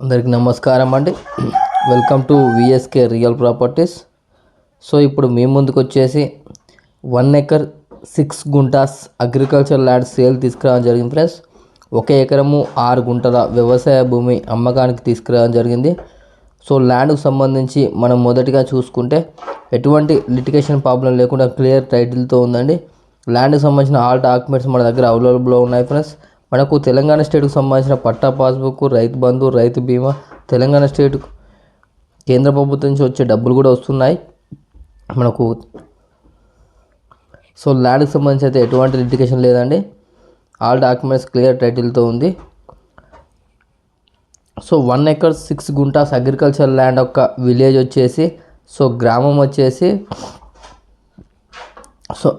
అందరికీ నమస్కారం అండి. Welcome to VSK real properties. So ఇప్పుడు మీ ముందుకు వచ్చేసి 1 acre 6 guntas agriculture land sale తీసుకురావడం జరిగింది ఫ్రెండ్స్. 1 ఎకరము 6 గుంటల వ్యవసాయ భూమి అమ్మకానికి తీసుకురావడం జరిగింది. సో ల్యాండ్కు సంబంధించి మనం మొదటిగా చూసుకుంటే ఎటువంటి లిటిగేషన్ ప్రాబ్లం లేకుండా క్లియర్ టైటిల్తో ఉందండి. ల్యాండ్కి సంబంధించిన ఆల్ డాక్యుమెంట్స్ మన దగ్గర అవైలబుల్లో ఉన్నాయి ఫ్రెండ్స్. మనకు తెలంగాణ స్టేట్కు సంబంధించిన పట్టా పాస్బుక్, రైతు బంధు, రైతు బీమా, తెలంగాణ స్టేట్ కేంద్ర ప్రభుత్వం నుంచి వచ్చే డబ్బులు కూడా వస్తున్నాయి మనకు. సో ల్యాండ్కి సంబంధించి అయితే ఎటువంటి లిటిగేషన్ లేదండి. ఆల్ డాక్యుమెంట్స్ క్లియర్ టైటిల్తో ఉంది. So 1 acre 6 guntas agriculture land యొక్క విలేజ్ వచ్చేసి, సో గ్రామం వచ్చేసి, సో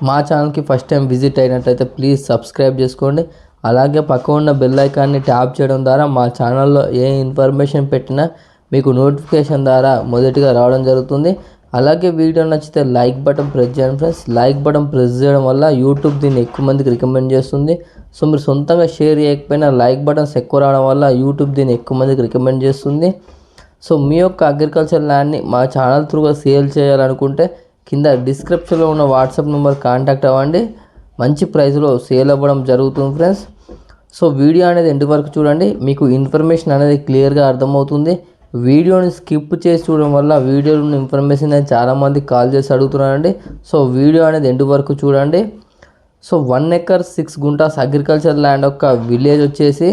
మా ఛానల్కి ఫస్ట్ టైం విజిట్ అయినట్టయితే ప్లీజ్ సబ్స్క్రైబ్ చేసుకోండి. అలాగే పక్క ఉన్న బెల్ ఐకాన్ని ట్యాప్ చేయడం ద్వారా మా ఛానల్లో ఏ ఇన్ఫర్మేషన్ పెట్టినా మీకు నోటిఫికేషన్ ద్వారా మొదటిగా రావడం జరుగుతుంది. అలాగే వీడియో నచ్చితే లైక్ బటన్ ప్రెస్ చేయండి ఫ్రెండ్స్. లైక్ బటన్ ప్రెస్ చేయడం వల్ల యూట్యూబ్ దీన్ని ఎక్కువ మందికి రికమెండ్ చేస్తుంది. సో మీరు సొంతంగా షేర్ చేయకపోయినా లైక్ బటన్స్ ఎక్కువ రావడం వల్ల యూట్యూబ్ దీన్ని ఎక్కువ మందికి రికమెండ్ చేస్తుంది. సో మీ యొక్క అగ్రికల్చర్ ల్యాండ్ని మా ఛానల్ త్రూగా సేల్ చేయాలనుకుంటే కింద డిస్క్రిప్షన్లో ఉన్న వాట్సాప్ నెంబర్ కాంటాక్ట్ అవ్వండి. మంచి ప్రైస్లో సేల్ అవ్వడం జరుగుతుంది ఫ్రెండ్స్. సో వీడియో అనేది ఎండ్ వరకు చూడండి, మీకు ఇన్ఫర్మేషన్ అనేది క్లియర్గా అర్థమవుతుంది. వీడియోని స్కిప్ చేసి చూడడం వల్ల వీడియోలో ఇన్ఫర్మేషన్ అనేది చాలామంది కాల్ చేసి అడుగుతున్నారండి. సో వీడియో అనేది ఎండ్ వరకు చూడండి. So 1 acre 6 guntas agriculture land యొక్క విలేజ్ వచ్చేసి,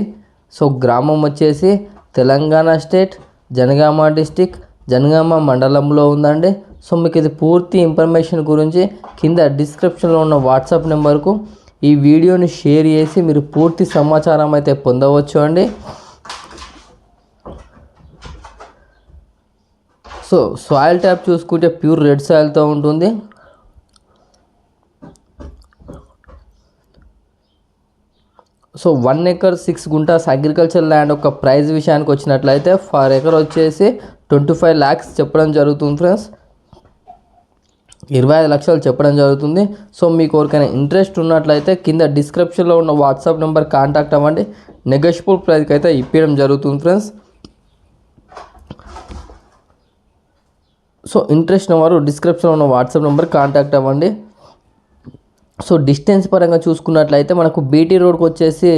సో గ్రామం వచ్చేసి తెలంగాణ స్టేట్ జనగామ డిస్టిక్ జనగామ మండలంలో ఉందండి. సో మీకు ఇది పూర్తి ఇన్ఫర్మేషన్ గురించి కింద డిస్క్రిప్షన్లో ఉన్న వాట్సాప్ నెంబర్కు ఈ వీడియోని షేర్ చేసి మీరు పూర్తి సమాచారం అయితే పొందవచ్చు అండి. సో సాయిల్ ట్యాప్ చూసుకుంటే ప్యూర్ రెడ్ సాయిల్తో ఉంటుంది. So 1 acre 6 guntas agriculture land యొక్క ప్రైస్ విషయానికి వచ్చినట్లయితే ఫర్ ఎకర్ వచ్చేసి 25 lakhs చెప్పడం జరుగుతుంది ఫ్రెండ్స్. 25 లక్షలు చెప్పడం జరుగుతుంది. సో మీకు ఎవరికైనా ఇంట్రెస్ట్ ఉన్నట్లయితే కింద డిస్క్రిప్షన్లో ఉన్న వాట్సాప్ నెంబర్ కాంటాక్ట్ అవ్వండి. నెగోషియబుల్ ప్రైస్కి అయితే ఇప్పించడం జరుగుతుంది ఫ్రెండ్స్. సో ఇంట్రెస్ట్ ఉన్నవారు డిస్క్రిప్షన్లో ఉన్న వాట్సాప్ నెంబర్ కాంటాక్ట్ అవ్వండి. సో డిస్టెన్స్ పరంగా చూసుకున్నట్లయితే మనకు బీటీ రోడ్కి వచ్చేసి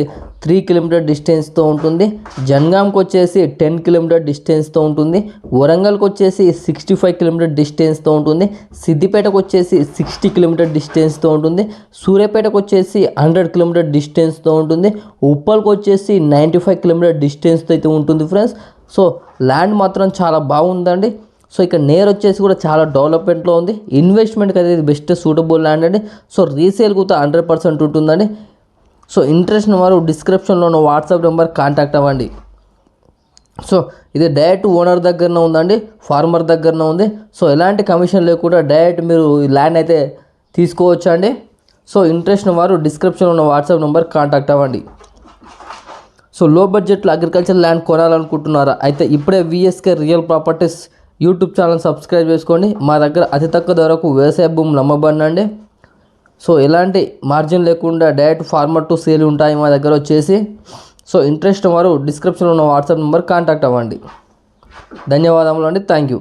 3 కిలోమీటర్ డిస్టెన్స్తో ఉంటుంది. జనగాంకి వచ్చేసి 10 కిలోమీటర్ డిస్టెన్స్తో ఉంటుంది. వరంగల్కి వచ్చేసి 65 కిలోమీటర్ డిస్టెన్స్తో ఉంటుంది. సిద్దిపేటకు వచ్చేసి 60 కిలోమీటర్ డిస్టెన్స్తో ఉంటుంది. సూర్యాపేటకు వచ్చేసి 100 కిలోమీటర్ డిస్టెన్స్తో ఉంటుంది. ఉప్పల్కి వచ్చేసి 95 కిలోమీటర్ డిస్టెన్స్తో అయితే ఉంటుంది ఫ్రెండ్స్. సో ల్యాండ్ మాత్రం చాలా బాగుందండి. సో ఇక్కడ నేర్ వచ్చేసి కూడా చాలా డెవలప్మెంట్లో ఉంది. ఇన్వెస్ట్మెంట్కి అయితే ఇది బెస్ట్ సూటబుల్ ల్యాండ్ అండి. సో రీసేల్ కూడా 100% ఉంటుందండి. సో ఇంట్రెస్ట్ వారు డిస్క్రిప్షన్లో ఉన్న వాట్సాప్ నెంబర్ కాంటాక్ట్ అవ్వండి. సో ఇది డైరెక్ట్ ఓనర్ దగ్గరనే ఉందండి, ఫార్మర్ దగ్గరనే ఉంది. సో ఎలాంటి కమిషన్ లేకుండా డైరెక్ట్ మీరు ఈ ల్యాండ్ అయితే తీసుకోవచ్చు అండి. సో ఇంట్రెస్ట్ వారు డిస్క్రిప్షన్లో ఉన్న వాట్సాప్ నెంబర్ కాంటాక్ట్ అవ్వండి. సో లో బడ్జెట్లో అగ్రికల్చర్ ల్యాండ్ కొనాలనుకుంటున్నారా? అయితే ఇప్పుడే VSK real properties YouTube channel subscribe చేసుకోండి. మా దగ్గర అతి తక్కువ ధరకు వ్యవసాయ భూములు అమ్మబడినండి. సో ఎలాంటి మార్జిన్ లేకుండా డైరెక్ట్ ఫార్మర్ టు సేల్ ఉంటాయి మా దగ్గర వచ్చేసి. సో ఇంట్రెస్ట్ వారు డిస్క్రిప్షన్లో ఉన్న వాట్సాప్ నెంబర్ కాంటాక్ట్ అవ్వండి. ధన్యవాదములు అండి. Thank you.